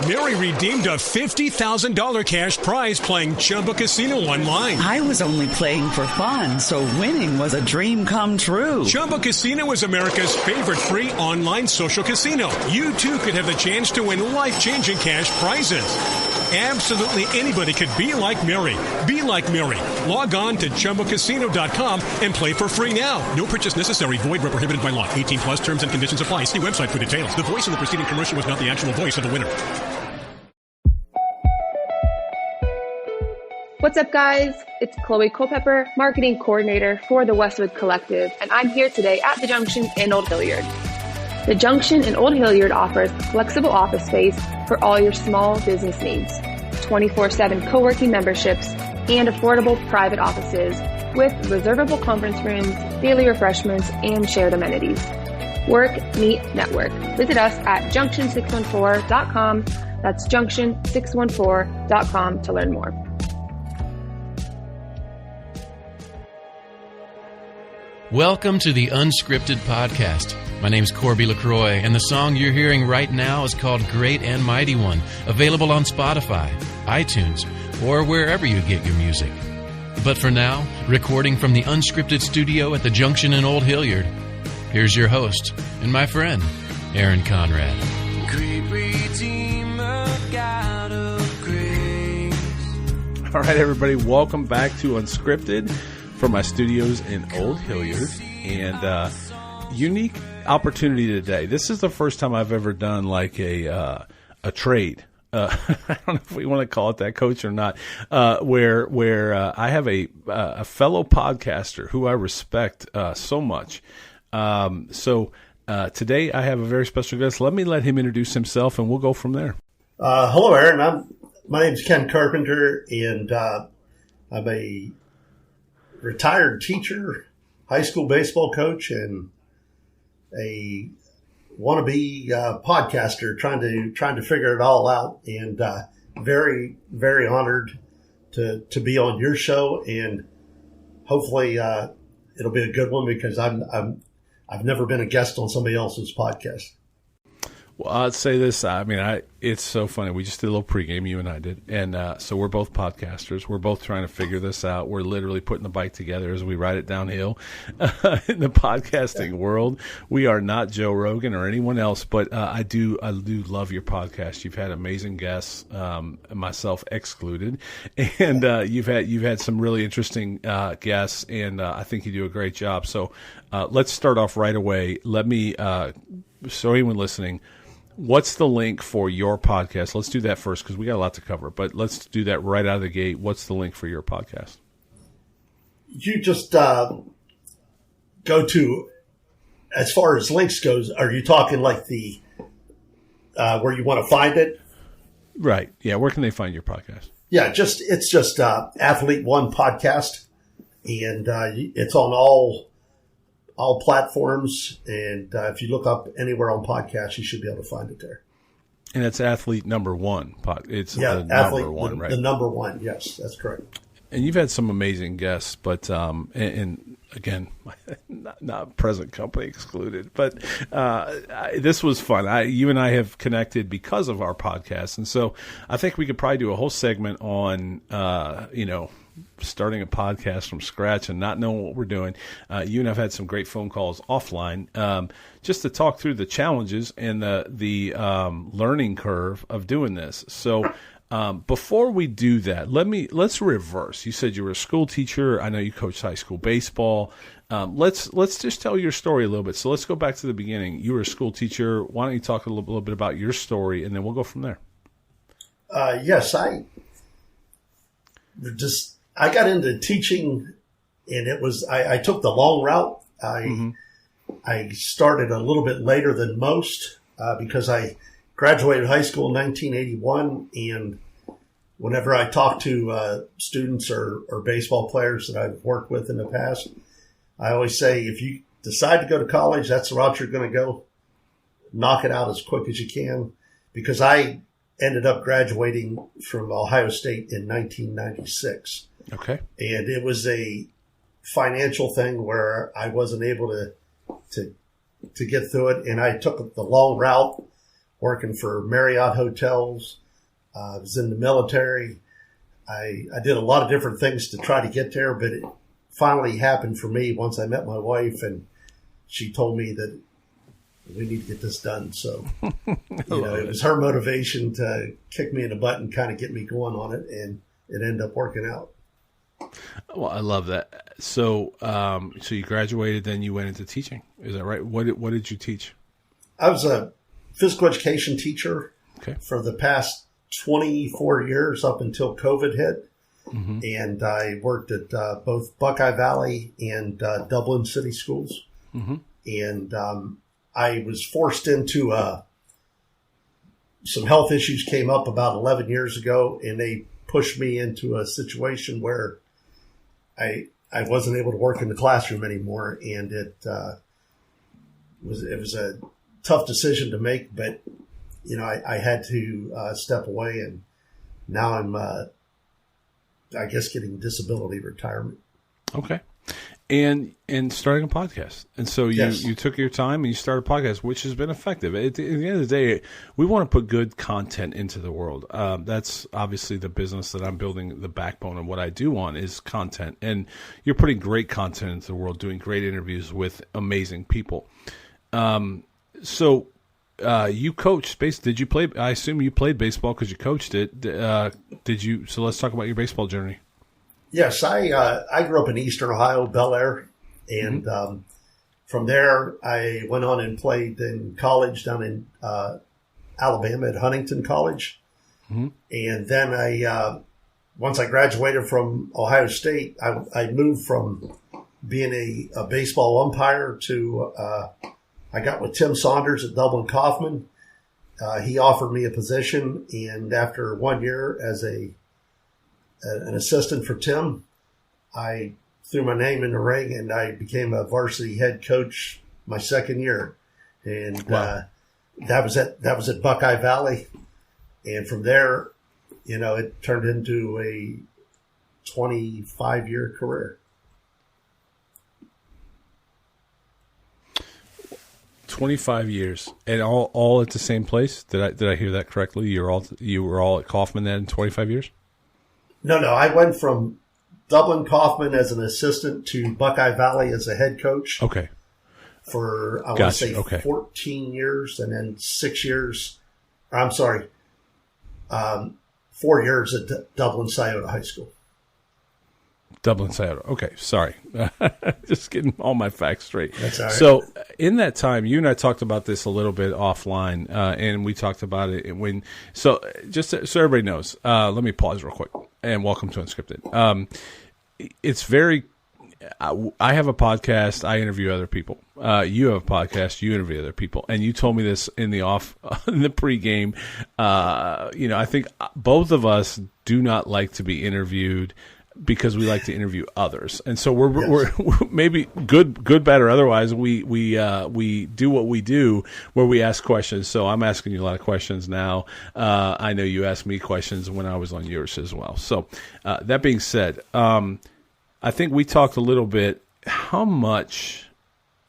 Mary redeemed a $50,000 cash prize playing Chumba Casino online. I was only playing for fun, so winning was a dream come true. Chumba Casino is America's favorite free online social casino. You too could have the chance to win life-changing cash prizes. Absolutely anybody could be like Mary. Be like Mary. Log on to ChumbaCasino.com and play for free now. No purchase necessary. Void where prohibited by law. 18 plus terms and conditions apply. See website for details. The voice in the preceding commercial was not the actual voice of the winner. What's up, guys? It's Chloe Culpepper, Marketing Coordinator for the Westwood Collective, and I'm here today at The Junction in Old Hilliard. The Junction in Old Hilliard offers flexible office space for all your small business needs, 24/7 co-working memberships, and affordable private offices with reservable conference rooms, daily refreshments, and shared amenities. Work, meet, network. Visit us at junction614.com. That's junction614.com to learn more. Welcome to the Unscripted podcast. My name's Corby LaCroix, and the song you're hearing right now is called Great and Mighty One, available on Spotify, iTunes, or wherever you get your music. But for now, recording from the Unscripted studio at the Junction in Old Hilliard, here's your host and my friend, Aaron Conrad. Great Redeemer, God of grace. All right, everybody, welcome back to Unscripted from my studios in Old Hilliard, and unique opportunity today. This is the first time I've ever done like a trade. I don't know if we want to call it that, Coach, or not. Where I have a fellow podcaster who I respect so much. So today I have a very special guest. Let him introduce himself, and we'll go from there. Hello, Aaron. My name's Ken Carpenter, and I'm a retired teacher, high school baseball coach, and a wannabe podcaster trying to figure it all out, and very, very honored to be on your show, and hopefully it'll be a good one because I've never been a guest on somebody else's podcast. Well, I'd say this. I mean, it's so funny. We just did a little pregame, you and I did. And so we're both podcasters. We're both trying to figure this out. We're literally putting the bike together as we ride it downhill in the podcasting world. We are not Joe Rogan or anyone else, but I do love your podcast. You've had amazing guests, myself excluded. And you've had some really interesting guests, and I think you do a great job. So let's start off right away. Let me, so anyone listening, what's the link for your podcast? Let's do that first because we got a lot to cover, but let's do that right out of the gate. What's the link for your podcast? You just go to, as far as links goes, are you talking like the where you want to find it? Right. Yeah. Where can they find your podcast? Yeah, it's just Athlete One Podcast, and it's on all platforms, and if you look up anywhere on podcasts, you should be able to find it there. And it's Athlete Number One. It's the Athlete, number one, right? The number one, yes, that's correct. And you've had some amazing guests, but and again, not present company excluded. But this was fun. You and I have connected because of our podcast, and so I think we could probably do a whole segment on starting a podcast from scratch and not knowing what we're doing. You and I have had some great phone calls offline just to talk through the challenges and the learning curve of doing this. So before we do that, let's reverse. You said you were a school teacher. I know you coached high school baseball. Let's just tell your story a little bit. So let's go back to the beginning. You were a school teacher. Why don't you talk a little bit about your story, and then we'll go from there. Yes, I got into teaching, and it was I took the long route. I started a little bit later than most because I graduated high school in 1981, and whenever I talk to students or baseball players that I've worked with in the past, I always say, if you decide to go to college, that's the route you're going to go. Knock it out as quick as you can, because I ended up graduating from Ohio State in 1996. Okay. And it was a financial thing where I wasn't able to get through it, and I took the long route working for Marriott hotels. I was in the military. I did a lot of different things to try to get there, but it finally happened for me once I met my wife, and she told me that we need to get this done. So, it was her motivation to kick me in the butt and kind of get me going on it, and it ended up working out. Well, I love that. So, so you graduated, then you went into teaching. Is that right? What did you teach? I was a physical education teacher for the past 24 years up until COVID hit. Mm-hmm. And I worked at both Buckeye Valley and Dublin City Schools. Mm-hmm. And I was forced into some health issues came up about 11 years ago, and they pushed me into a situation where I wasn't able to work in the classroom anymore, and it was a tough decision to make, but I had to step away, and now I'm I guess getting disability retirement. Okay. And starting a podcast. And so you took your time and you started a podcast, which has been effective. At the end of the day, we want to put good content into the world. That's obviously the business that I'm building. The backbone of what I do on is content. And you're putting great content into the world, doing great interviews with amazing people. So you coached baseball. Did you play? I assume you played baseball because you coached it. Did you? So let's talk about your baseball journey. Yes, I grew up in Eastern Ohio, Bel Air, and from there I went on and played in college down in Alabama at Huntington College, and then once I graduated from Ohio State, I moved from being a baseball umpire to I got with Tim Saunders at Dublin Kaufman. He offered me a position, and after 1 year as an assistant for Tim, I threw my name in the ring, and I became a varsity head coach my second year. And that was at Buckeye Valley. And from there, it turned into a 25-year career. 25 years, and all at the same place. Did I hear that correctly? You were all at Kaufman then 25 years? No. I went from Dublin Kaufman as an assistant to Buckeye Valley as a head coach. Okay. For, I want to say 14 years, and then 6 years. I'm sorry, 4 years at Dublin Scioto High School. Dublin Scioto. Okay, sorry. Just getting all my facts straight. That's all right. So in that time, you and I talked about this a little bit offline, and we talked about it when. So just so everybody knows, let me pause real quick, and welcome to Unscripted. It's very. I have a podcast. I interview other people. You have a podcast. You interview other people. And you told me this in the pregame. I think both of us do not like to be interviewed because we like to interview others, and so we're maybe good, bad, or otherwise. We do what we do, where we ask questions. So I'm asking you a lot of questions now. I know you asked me questions when I was on yours as well. So that being said, I think we talked a little bit. How much,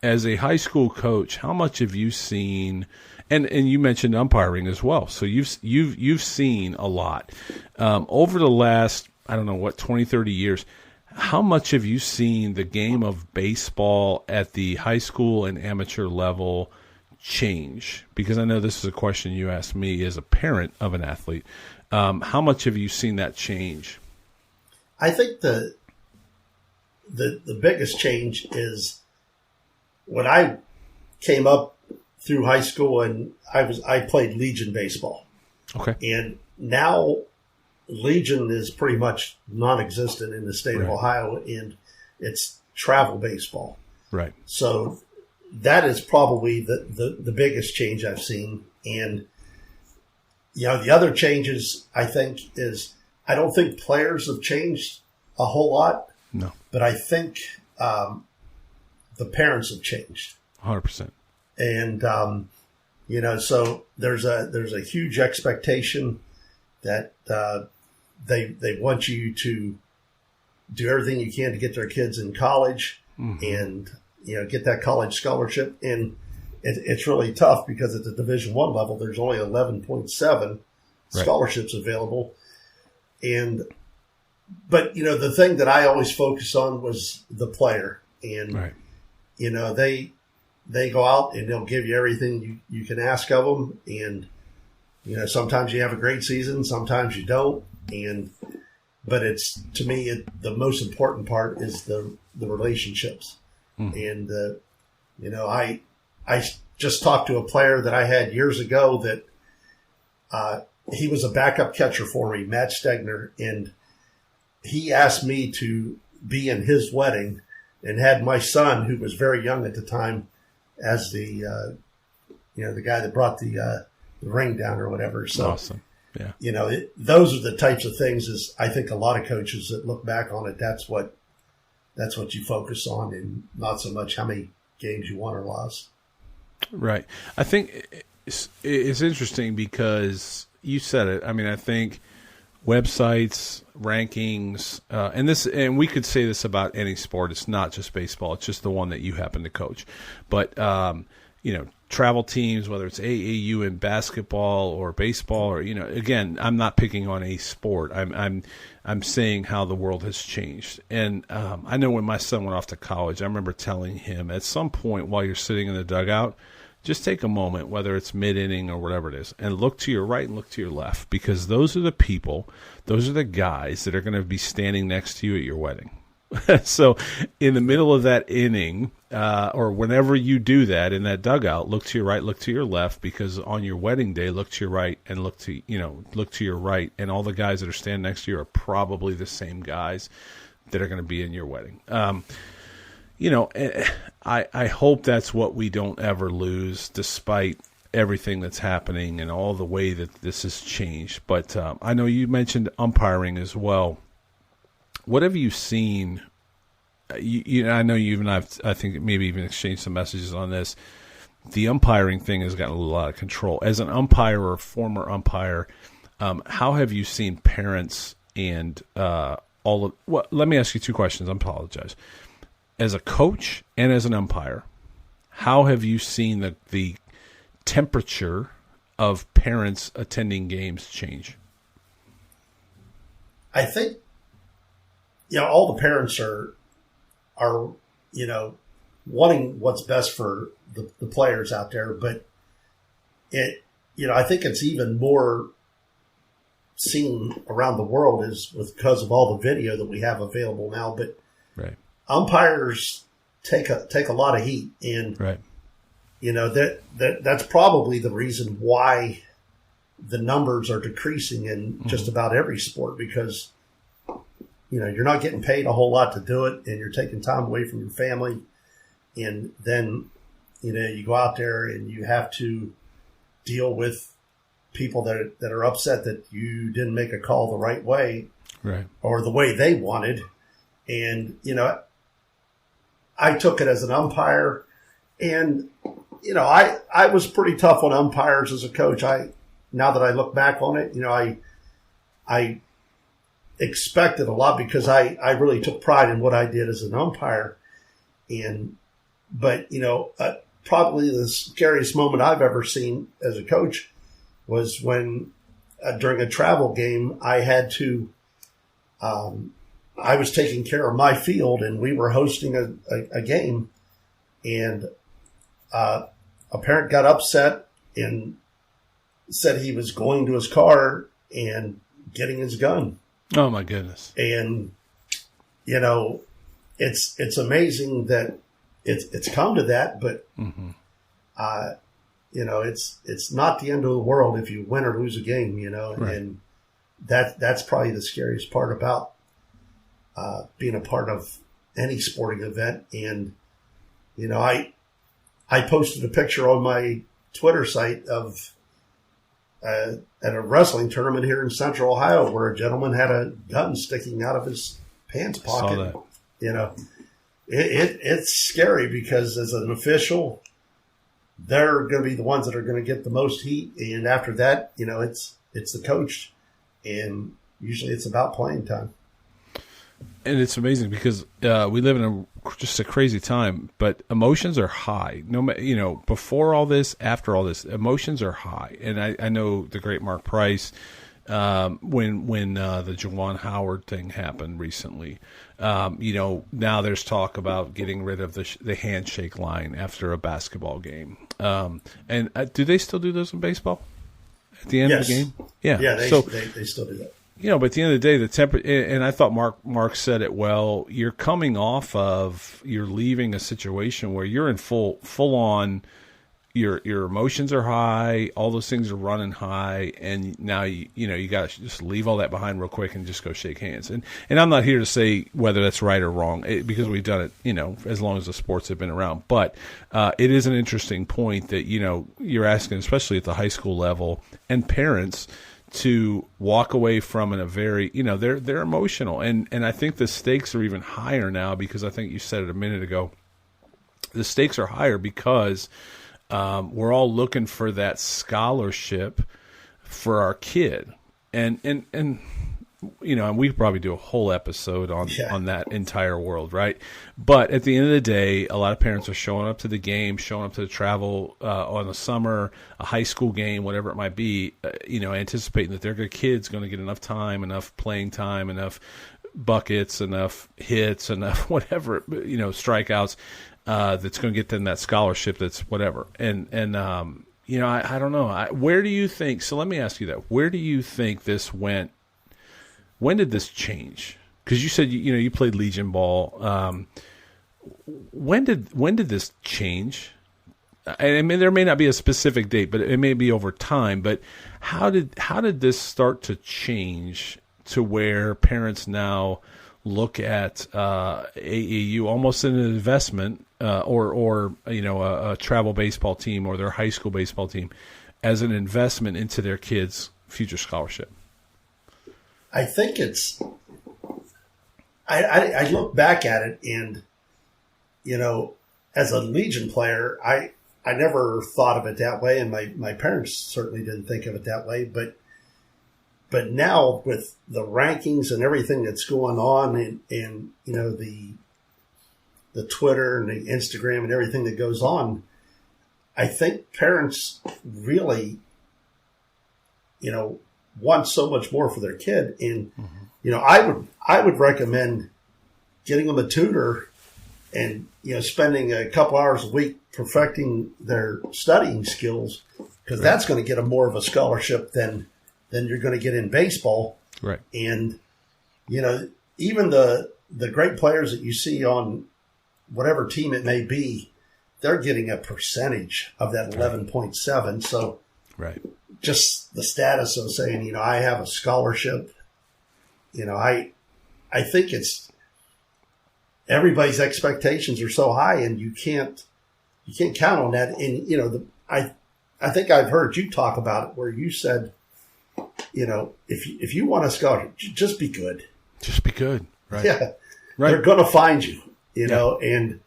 as a high school coach, how much have you seen? And you mentioned umpiring as well. So you've seen a lot over the last, I don't know, 20, 30 years. How much have you seen the game of baseball at the high school and amateur level change? Because I know this is a question you asked me as a parent of an athlete. How much have you seen that change? I think the biggest change is when I came up through high school, and I played Legion baseball. Okay. And now Legion is pretty much non-existent in the state of Ohio, and it's travel baseball. Right. So that is probably the biggest change I've seen. And, the other changes, I think, is I don't think players have changed a whole lot. No. But I think the parents have changed. 100%. And, so there's a huge expectation that they want you to do everything you can to get their kids in college and, get that college scholarship. And it's really tough because at the Division I level, there's only 11.7 scholarships available. But the thing that I always focus on was the player. And, they go out and they'll give you everything you can ask of them. And, sometimes you have a great season, sometimes you don't. But it's, to me, the most important part is the relationships. And, I just talked to a player that I had years ago that he was a backup catcher for me, Matt Stegner, and he asked me to be in his wedding and had my son, who was very young at the time, as the guy that brought the ring down or whatever. So, awesome. Yeah. Those are the types of things, is I think a lot of coaches that look back on it, that's what you focus on, and not so much how many games you won or lost. Right. I think it's interesting because you said it. I mean, I think websites, rankings, and we could say this about any sport. It's not just baseball. It's just the one that you happen to coach. But, travel teams, whether it's AAU in basketball or baseball, or, again, I'm not picking on a sport. I'm saying how the world has changed. And I know when my son went off to college, I remember telling him at some point while you're sitting in the dugout, just take a moment, whether it's mid-inning or whatever it is, and look to your right and look to your left, because those are the people, those are the guys that are going to be standing next to you at your wedding. So in the middle of that inning, or whenever you do that in that dugout, look to your right, look to your left, because on your wedding day, look to your right and look to your right, and all the guys that are standing next to you are probably the same guys that are going to be in your wedding. I hope that's what we don't ever lose, despite everything that's happening and all the way that this has changed. But I know you mentioned umpiring as well. What have you seen? I know you and I think maybe even exchanged some messages on this. The umpiring thing has gotten a lot of control. As an umpire or a former umpire, how have you seen parents and let me ask you two questions. I apologize. As a coach and as an umpire, how have you seen the temperature of parents attending games change? I think, all the parents are wanting what's best for the players out there, but I think it's even more seen around the world is because of all the video that we have available now. But right. Umpires take a lot of heat, and right. That's probably the reason why the numbers are decreasing in just about every sport, because you're not getting paid a whole lot to do it, and you're taking time away from your family, and then you go out there and you have to deal with people that are upset that you didn't make a call the right way, right, or the way they wanted. And I took it as an umpire, and I was pretty tough on umpires as a coach. Now that I look back on it, I expected a lot, because I really took pride in what I did as an umpire. But probably the scariest moment I've ever seen as a coach was when during a travel game, I had to, I was taking care of my field, and we were hosting a game, and a parent got upset and said he was going to his car and getting his gun. Oh my goodness. And, it's amazing that it's come to that, but, it's not the end of the world if you win or lose a game, right. And that's probably the scariest part about, being a part of any sporting event. And, I posted a picture on my Twitter site of, at a wrestling tournament here in Central Ohio, where a gentleman had a gun sticking out of his pants pocket. Saw that. It's scary, because as an official, they're going to be the ones that are going to get the most heat. And after that, it's the coach, and usually it's about playing time. And it's amazing because we live in just a crazy time, but emotions are high. Before all this, after all this, emotions are high. And I know the great Mark Price, when the Juwan Howard thing happened recently, now there's talk about getting rid of the handshake line after a basketball game. And do they still do those in baseball at the end of the game? Yeah. Yeah, they still do that. But at the end of the day, and I thought Mark said it well, you're leaving a situation where you're in full on, your emotions are high, all those things are running high, and now you got to just leave all that behind real quick and just go shake hands. And I'm not here to say whether that's right or wrong, because we've done it, as long as the sports have been around. But it is an interesting point that, you're asking, especially at the high school level, and parents to walk away from in a very, they're emotional. And I think the stakes are even higher now, because I think you said it a minute ago. The stakes are higher because we're all looking for that scholarship for our kid. And we could probably do a whole episode on that entire world, right? But at the end of the day, a lot of parents are showing up to the game, showing up to the travel on the summer, a high school game, whatever it might be, anticipating that their kid's going to get enough time, enough playing time, enough buckets, enough hits, enough whatever, strikeouts, that's going to get them that scholarship that's whatever. And I don't know. Where do you think – so let me ask you that. Where do you think this went? When did this change? Because you said you played Legion ball. When did this change? I mean, there may not be a specific date, but it may be over time. But how did this start to change to where parents now look at AAU almost an investment, or a travel baseball team or their high school baseball team as an investment into their kids' future scholarship? I think I look back at it and, as a Legion player, I never thought of it that way. And my parents certainly didn't think of it that way. But now with the rankings and everything that's going on and the Twitter and the Instagram and everything that goes on, I think parents really, want so much more for their kid. And, I would recommend getting them a tutor and, spending a couple hours a week perfecting their studying skills, because that's going to get them more of a scholarship than you're going to get in baseball. Right. And, even the great players that you see on whatever team it may be, they're getting a percentage of that 11.7. So, right. Just the status of saying, I have a scholarship, I think it's everybody's expectations are so high, and you can't count on that. And, I think I've heard you talk about it where you said, if you want a scholarship, just be good. Just be good. Right. Yeah. Right. They're going to find you, and,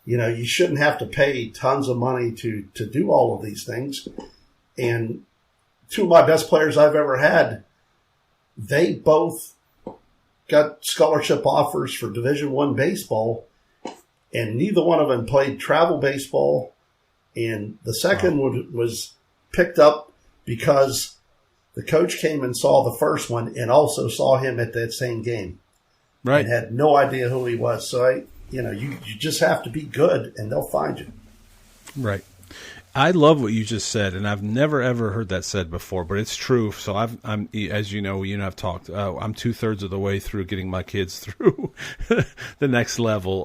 you shouldn't have to pay tons of money to do all of these things. And two of my best players I've ever had, they both got scholarship offers for Division I baseball, and neither one of them played travel baseball. And the second one was picked up because the coach came and saw the first one and also saw him at that same game. Right. And had no idea who he was. So, you just have to be good, and they'll find you. Right. I love what you just said, and I've never ever heard that said before, but it's true. So I'm, as you know, I've talked. I'm 2/3 of the way through getting my kids through the next level.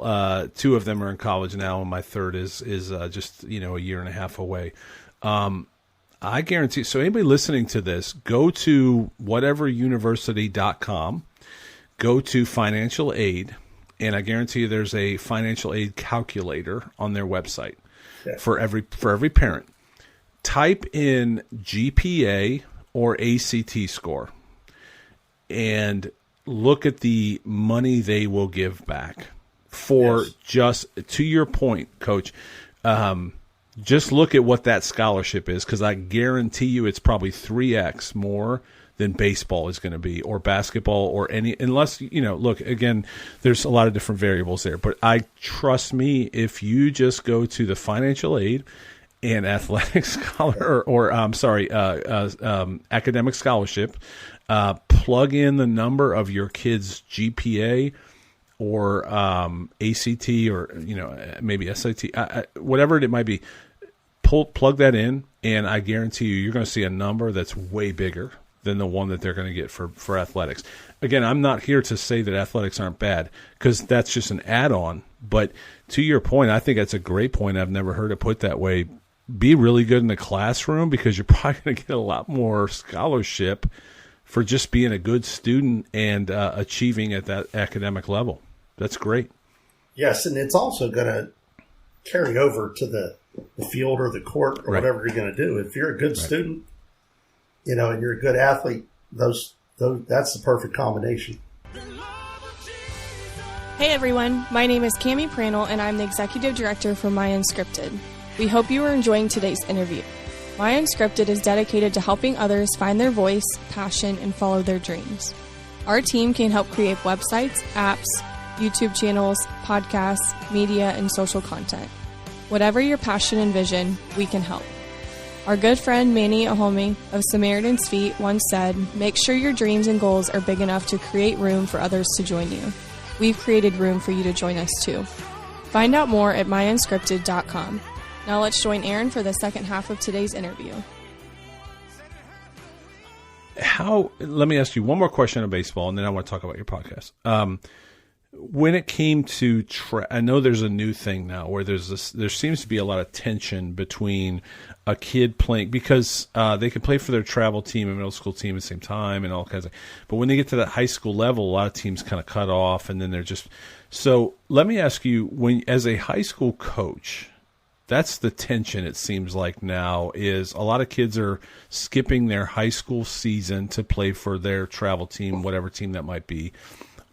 2 of them are in college now, and my third is just a year and a half away. I guarantee. So anybody listening to this, go to whateveruniversity.com, go to financial aid, and I guarantee you there's a financial aid calculator on their website. For every parent. Type in GPA or ACT score and look at the money they will give back for just, to your point, Coach, just look at what that scholarship is, because I guarantee you it's probably 3x more than baseball is going to be, or basketball, or unless, look, again, there's a lot of different variables there. But trust me, if you just go to the financial aid and athletic academic scholarship, plug in the number of your kid's GPA or ACT or maybe SAT, whatever it might be, plug that in, and I guarantee you're going to see a number that's way bigger than the one that they're going to get for athletics. Again, I'm not here to say that athletics aren't bad, because that's just an add-on. But to your point, I think that's a great point. I've never heard it put that way. Be really good in the classroom, because you're probably going to get a lot more scholarship for just being a good student and achieving at that academic level. That's great. Yes, and it's also going to carry over to the field or the court or whatever you're going to do. If you're a good student, and you're a good athlete, that's the perfect combination. Hey everyone, my name is Cammie Pranel and I'm the Executive Director for My Unscripted. We hope you are enjoying today's interview. My Unscripted is dedicated to helping others find their voice, passion, and follow their dreams. Our team can help create websites, apps, YouTube channels, podcasts, media, and social content. Whatever your passion and vision, we can help. Our good friend Manny Ahome of Samaritan's Feet once said, "Make sure your dreams and goals are big enough to create room for others to join you." We've created room for you to join us too. Find out more at myunscripted.com. Now let's join Aaron for the second half of today's interview. Let me ask you one more question on baseball, and then I want to talk about your podcast. When it came to I know there's a new thing now where there seems to be a lot of tension between a kid playing, because they can play for their travel team and middle school team at the same time and all kinds of, but when they get to that high school level, a lot of teams kind of cut off, and then they're just, so let me ask you, when, as a high school coach, that's the tension it seems like now, is a lot of kids are skipping their high school season to play for their travel team, whatever team that might be,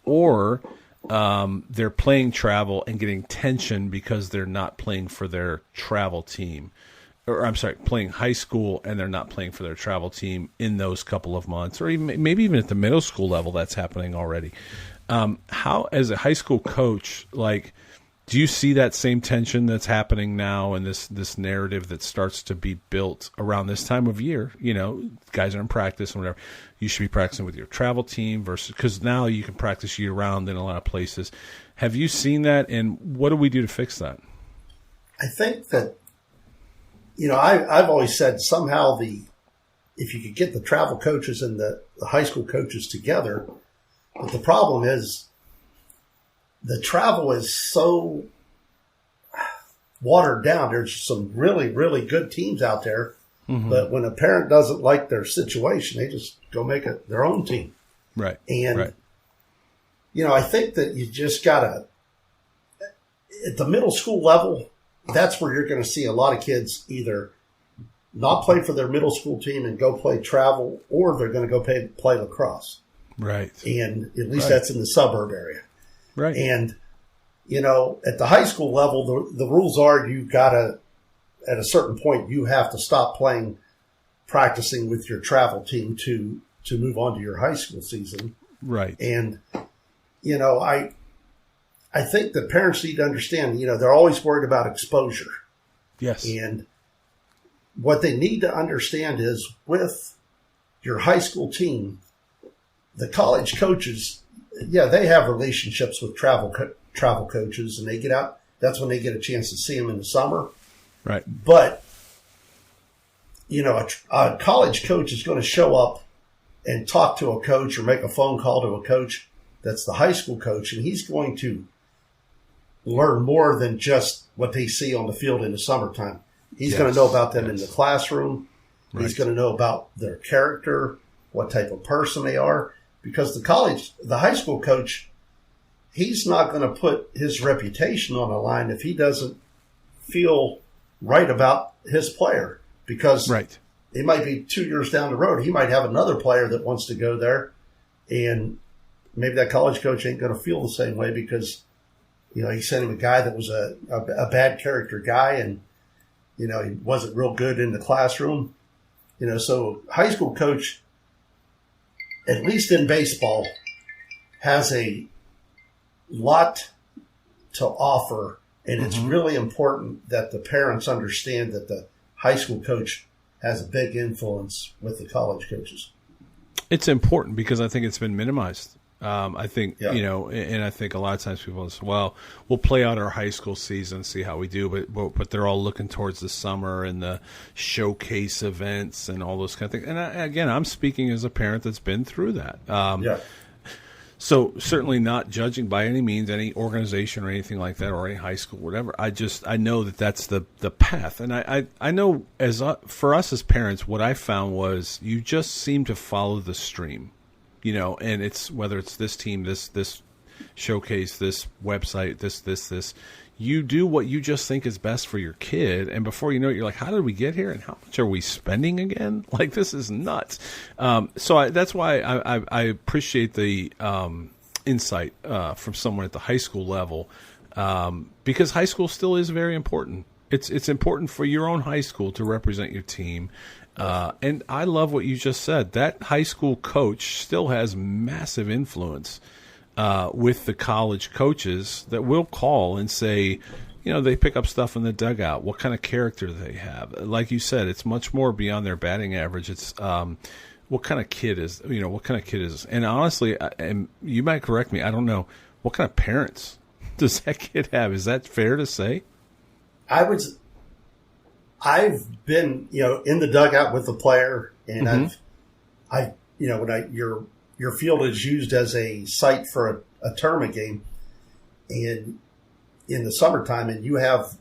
or they're playing travel and getting tension because they're not playing for their travel team, or I'm sorry, playing high school and they're not playing for their travel team in those couple of months, or maybe even at the middle school level, that's happening already. How, as a high school coach, do you see that same tension that's happening now, and this narrative that starts to be built around this time of year? Guys are in practice and whatever. You should be practicing with your travel team because now you can practice year round in a lot of places. Have you seen that, and what do we do to fix that? I think that, I've always said somehow if you could get the travel coaches and the high school coaches together, but the problem is, the travel is so watered down. There's some really, really good teams out there, but when a parent doesn't like their situation, they just go make their own team. Right. And, I think that you just got to, at the middle school level, that's where you're going to see a lot of kids either not play for their middle school team and go play travel, or they're going to go play lacrosse. Right. And at least that's in the suburb area. Right. And, at the high school level, the rules are you got to, at a certain point, you have to stop practicing with your travel team to move on to your high school season. Right. And, I think that parents need to understand, they're always worried about exposure. Yes. And what they need to understand is, with your high school team, the college coaches, they have relationships with travel coaches, and they get out. That's when they get a chance to see them in the summer. Right. But, a college coach is going to show up and talk to a coach or make a phone call to a coach that's the high school coach, and he's going to learn more than just what they see on the field in the summertime. He's going to know about them in the classroom. Right. He's going to know about their character, what type of person they are. Because the high school coach, he's not going to put his reputation on the line if he doesn't feel right about his player. Because it might be 2 years down the road, he might have another player that wants to go there, and maybe that college coach ain't going to feel the same way because, he sent him a guy that was a bad character guy, and, he wasn't real good in the classroom. So high school coach, at least in baseball, has a lot to offer, and it's really important that the parents understand that the high school coach has a big influence with the college coaches. It's important because I think it's been minimized. I think, and I think a lot of times people say, well, we'll play out our high school season, see how we do, but they're all looking towards the summer and the showcase events and all those kind of things. And again, I'm speaking as a parent that's been through that. So certainly not judging by any means any organization or anything like that, or any high school, whatever. I know that that's the path. And I know for us as parents, what I found was you just seem to follow the stream. And it's whether it's this team, this showcase, this website, this, you do what you just think is best for your kid. And before you know it, you're like, how did we get here? And how much are we spending again? Like, this is nuts. So that's why I appreciate the insight from someone at the high school level, because high school still is very important. It's important for your own high school to represent your team. And I love what you just said. That high school coach still has massive influence with the college coaches that will call and say, they pick up stuff in the dugout, what kind of character they have. Like you said, it's much more beyond their batting average. It's what kind of kid is, And honestly, and you might correct me, I don't know, what kind of parents does that kid have? Is that fair to say? I've been, in the dugout with the player, and I've when your field is used as a site for a tournament game, and in the summertime, and you have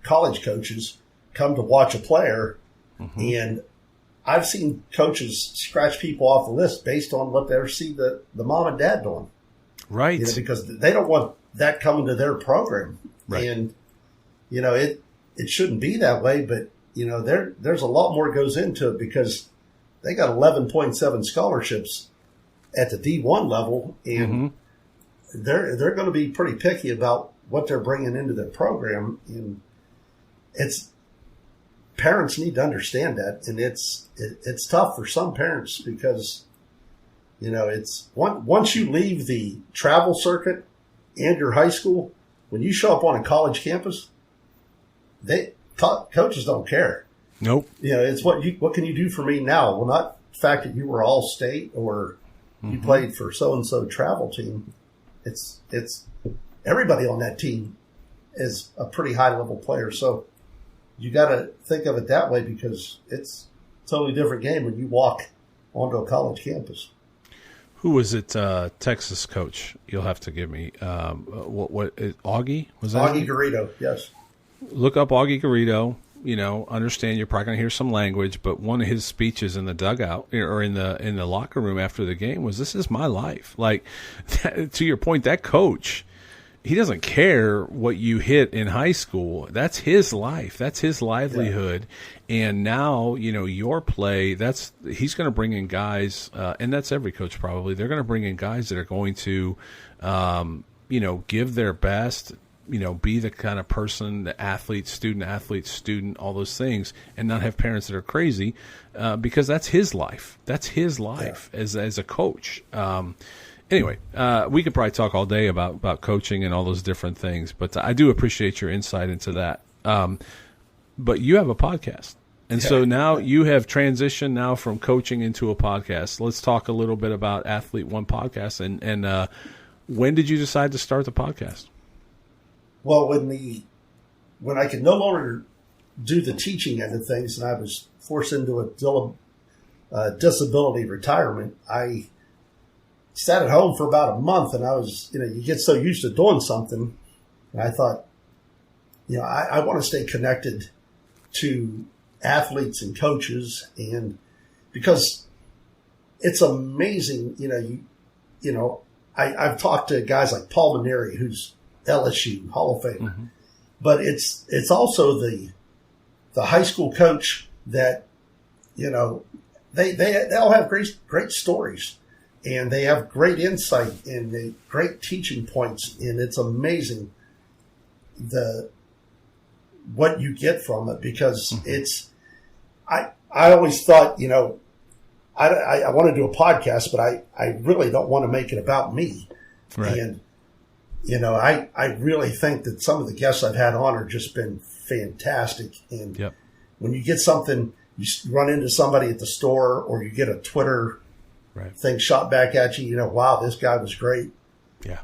college coaches come to watch a player, and I've seen coaches scratch people off the list based on what they see the mom and dad doing, right? Because they don't want that coming to their program, right. And it shouldn't be that way, but there's a lot more goes into it because they got 11.7 scholarships at the D1 level, and they're going to be pretty picky about what they're bringing into their program, and parents need to understand that, and it's tough for some parents because it's once you leave the travel circuit and your high school, when you show up on a college campus, coaches don't care. Nope. It's what can you do for me now? Well, not the fact that you were all state or you played for so and so travel team. It's everybody on that team is a pretty high level player. So you got to think of it that way because it's a totally different game when you walk onto a college campus. Who was it? Texas coach. You'll have to give me what Augie was that? Augie Garrido. Yes. Look up Augie Garrido. Understand you're probably going to hear some language, but one of his speeches in the dugout or in the locker room after the game was, "This is my life." Like, to your point, that coach, he doesn't care what you hit in high school. That's his life. That's his livelihood. Yeah. And now, your play, he's going to bring in guys, and that's every coach probably. They're going to bring in guys that are going to, give their best, be the kind of person, the athlete, student, all those things, and not have parents that are crazy, because that's his life. That's his life as a coach. Anyway, we could probably talk all day about coaching and all those different things, but I do appreciate your insight into that. But you have a podcast. And so now you have transitioned now from coaching into a podcast. Let's talk a little bit about Athlete One Podcast. And when did you decide to start the podcast? Well, when I could no longer do the teaching end of things and I was forced into a disability retirement, I sat at home for about a month, and I was, you get so used to doing something. And I thought, I want to stay connected to athletes and coaches, and because it's amazing, I've talked to guys like Paul Maneri, who's LSU Hall of Famer, but it's also the high school coach that, they all have great stories. And they have great insight and great teaching points, and it's amazing what you get from it because it's. I always thought I want to do a podcast, but I really don't want to make it about me. Right. And, I really think that some of the guests I've had on have just been fantastic. And Yep. when you get something, you run into somebody at the store or you get a Twitter thing shot back at you, wow, this guy was great. Yeah.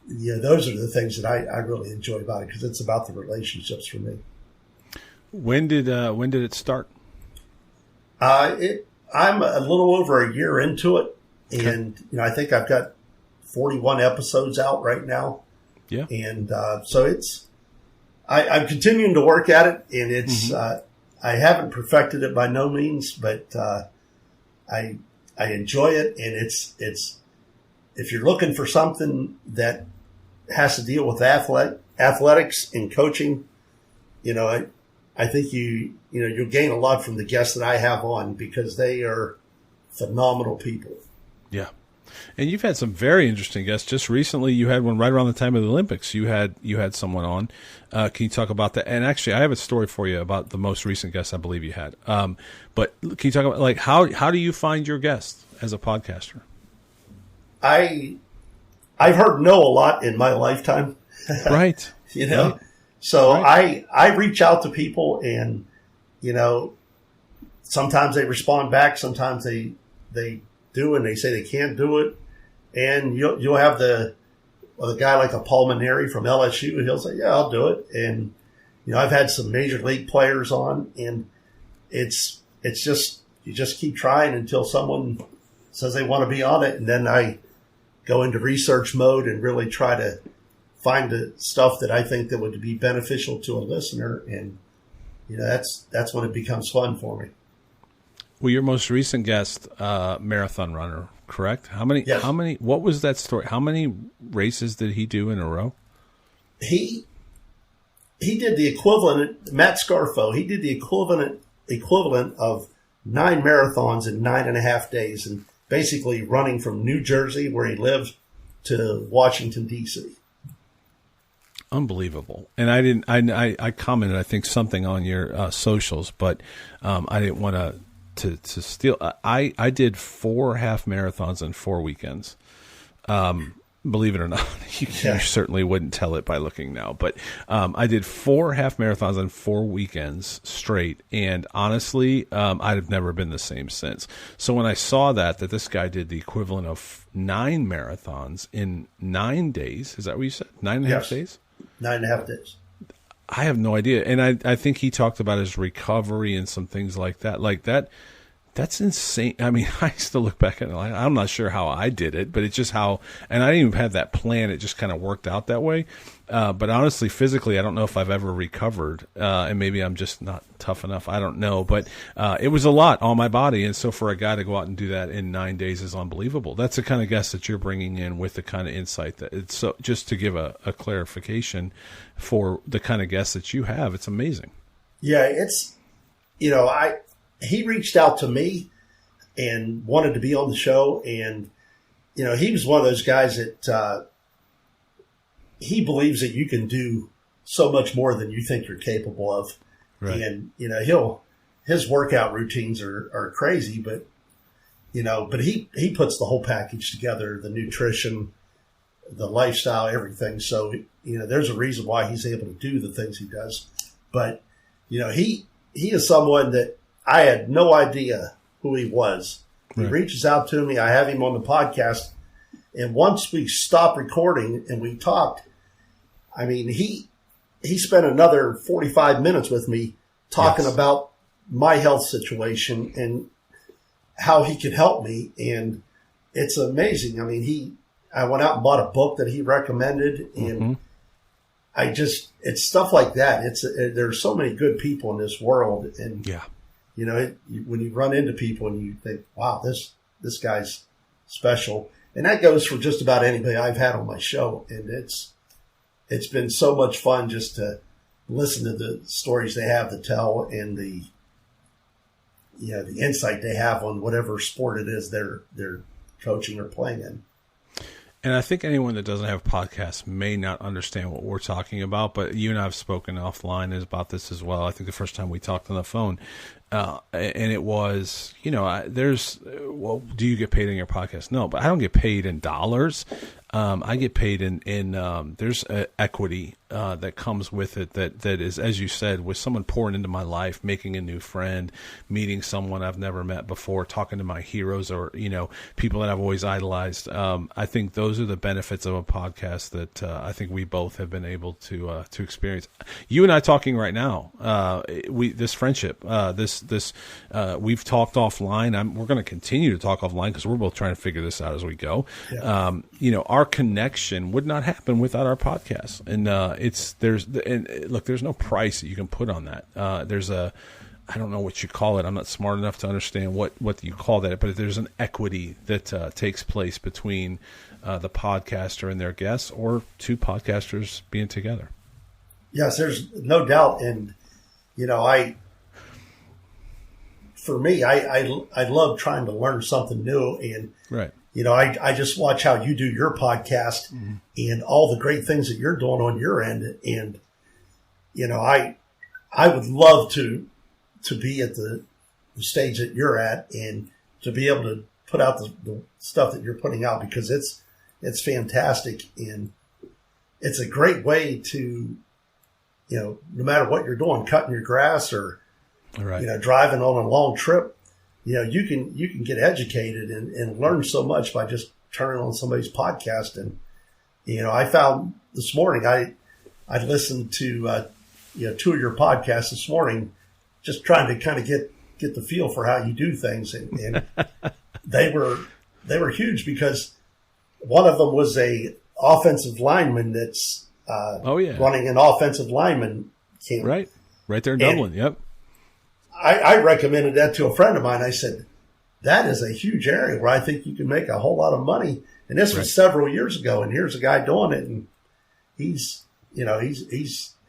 Those are the things that I really enjoy about it because it's about the relationships for me. When did it start? I'm a little over a year into it, and I think I've got 41 episodes out right now. Yeah, and so I'm continuing to work at it, and it's I haven't perfected it by no means, but I enjoy it, and it's if you're looking for something that has to deal with athletics and coaching, I think you'll gain a lot from the guests that I have on because they are phenomenal people. Yeah. And you've had some very interesting guests. Just recently, you had one right around the time of the Olympics. You had someone on. Can you talk about that? And actually, I have a story for you about the most recent guest I believe you had. But can you talk about how do you find your guests as a podcaster? I've heard no a lot in my lifetime. Right. Right. So right. I reach out to people, and sometimes they respond back, sometimes they do, and they say they can't do it. And you'll have the guy like a Paul Maneri from LSU, and he'll say, yeah, I'll do it. And I've had some major league players on, and it's just you just keep trying until someone says they want to be on it, and then I go into research mode and really try to find the stuff that I think that would be beneficial to a listener, and that's when it becomes fun for me. Well, your most recent guest, marathon runner, correct? How many? Yes. How many? What was that story? How many races did he do in a row? He did the equivalent. Matt Scarfo. He did the equivalent of 9 marathons in 9.5 days, and basically running from New Jersey, where he lived, to Washington D.C. Unbelievable. And I commented, I think, something on your socials, but I didn't want to steal. I did 4 half marathons in 4 weekends. Believe it or not, you certainly wouldn't tell it by looking now, but I did 4 half marathons in 4 weekends straight. And honestly, I've never been the same since. So when I saw that this guy did the equivalent of 9 marathons in 9 days, is that what you said? 9.5 days? 9.5 days. I have no idea. And I think he talked about his recovery and some things like that. That's insane. I mean, I used to look back at it like, I'm not sure how I did it, but it's just how, and I didn't even have that plan. It just kind of worked out that way. But honestly, physically, I don't know if I've ever recovered. And maybe I'm just not tough enough. I don't know. But it was a lot on my body. And so for a guy to go out and do that in 9 days is unbelievable. That's the kind of guest that you're bringing in with the kind of insight that it's so, just to give a clarification for the kind of guests that you have. It's amazing. Yeah, it's, he reached out to me and wanted to be on the show. And, he was one of those guys that he believes that you can do so much more than you think you're capable of. Right. And, his workout routines are crazy, but he puts the whole package together, the nutrition, the lifestyle, everything. So, there's a reason why he's able to do the things he does. But, he is someone that I had no idea who he was. He reaches out to me. I have him on the podcast. And once we stopped recording and we talked, I mean, he spent another 45 minutes with me talking about my health situation and how he could help me. And it's amazing. I mean, I went out and bought a book that he recommended, and it's stuff like that. There's so many good people in this world. And when you run into people and you think, wow, this guy's special. And that goes for just about anybody I've had on my show. And it's been so much fun just to listen to the stories they have to tell and the insight they have on whatever sport it is they're coaching or playing in. And I think anyone that doesn't have podcasts may not understand what we're talking about, but you and I have spoken offline about this as well. I think the first time we talked on the phone, and it was, do you get paid in your podcast? No, but I don't get paid in dollars. I get paid in there's equity that comes with it that is, as you said, with someone pouring into my life, making a new friend, meeting someone I've never met before, talking to my heroes or, people that I've always idolized. I think those are the benefits of a podcast that I think we both have been able to experience. You and I talking right now, this friendship, we've talked offline. We're going to continue to talk offline because we're both trying to figure this out as we go. Yeah. Our connection would not happen without our podcast. And there's no price that you can put on that. I don't know what you call it. I'm not smart enough to understand what you call that, but there's an equity that takes place between the podcaster and their guests, or two podcasters being together. Yes, there's no doubt. And, for me, I love trying to learn something new. And, right. I just watch how you do your podcast and all the great things that you're doing on your end. And, I would love to be at the stage that you're at and to be able to put out the stuff that you're putting out, because it's fantastic. And it's a great way to, no matter what you're doing, cutting your grass or, right. Driving on a long trip, you can get educated and learn so much by just turning on somebody's podcast. And, I found this morning, I listened to, two of your podcasts this morning, just trying to kind of get the feel for how you do things. And they were huge, because one of them was a offensive lineman that's running an offensive lineman camp. Right there in Dublin. Yep. I recommended that to a friend of mine. I said, that is a huge area where I think you can make a whole lot of money. And this was several years ago, and here's a guy doing it, and he's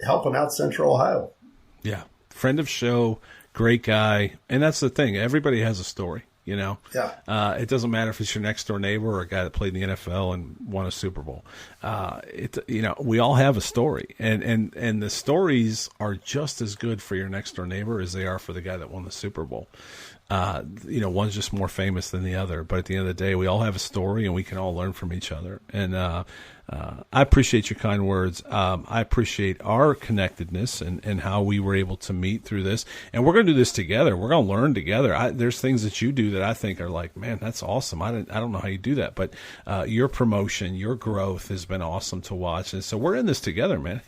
helping out Central Ohio. Yeah. Friend of show, great guy. And that's the thing. Everybody has a story, Yeah. It doesn't matter if it's your next door neighbor or a guy that played in the NFL and won a Super Bowl. We all have a story, and the stories are just as good for your next door neighbor as they are for the guy that won the Super Bowl. One's just more famous than the other, but at the end of the day, we all have a story and we can all learn from each other. And, I appreciate your kind words. I appreciate our connectedness and how we were able to meet through this. And we're going to do this together. We're going to learn together. There's things that you do that I think are like, man, that's awesome. I don't know how you do that, but your promotion, your growth has been awesome to watch. And so we're in this together, man.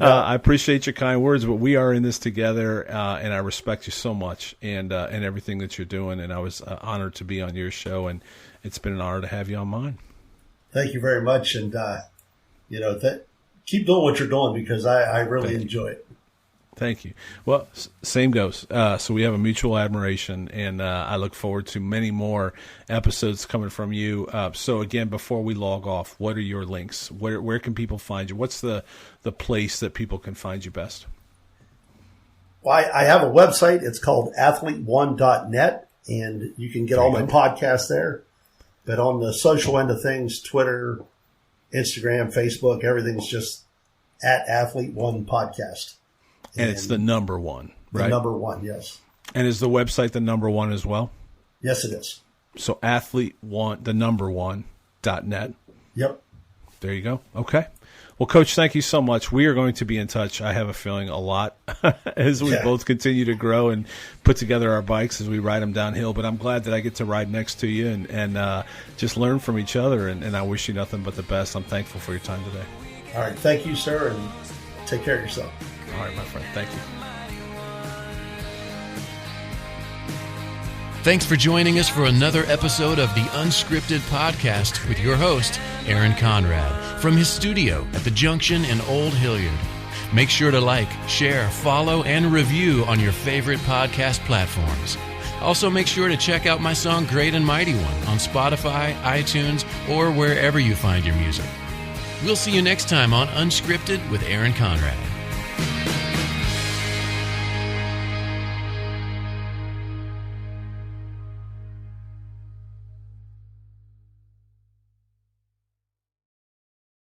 I appreciate your kind words, but we are in this together, and I respect you so much and everything that you're doing. And I was honored to be on your show, and it's been an honor to have you on mine. Thank you very much. And, keep doing what you're doing, because I really enjoy it. Thank you. Well, same goes. So we have a mutual admiration, and I look forward to many more episodes coming from you. So again, before we log off, what are your links? Where can people find you? What's the place that people can find you best? Well, I have a website. It's called athlete1.net, and you can get all my podcasts there. But on the social end of things, Twitter, Instagram, Facebook, everything's just at Athlete1 Podcast. And it's the number one, right? The number one, yes. And is the website the number one as well? Yes, it is. So athlete1, the number one.net. Yep. There you go. Okay. Well, Coach, thank you so much. We are going to be in touch, I have a feeling, a lot as we both continue to grow and put together our bikes as we ride them downhill. But I'm glad that I get to ride next to you and just learn from each other. And I wish you nothing but the best. I'm thankful for your time today. All right. Thank you, sir, and take care of yourself. All right, my friend. Thank you. Thanks for joining us for another episode of the Unscripted Podcast with your host, Aaron Conrad, from his studio at the Junction in Old Hilliard. Make sure to like, share, follow, and review on your favorite podcast platforms. Also, make sure to check out my song Great and Mighty One on Spotify, iTunes, or wherever you find your music. We'll see you next time on Unscripted with Aaron Conrad.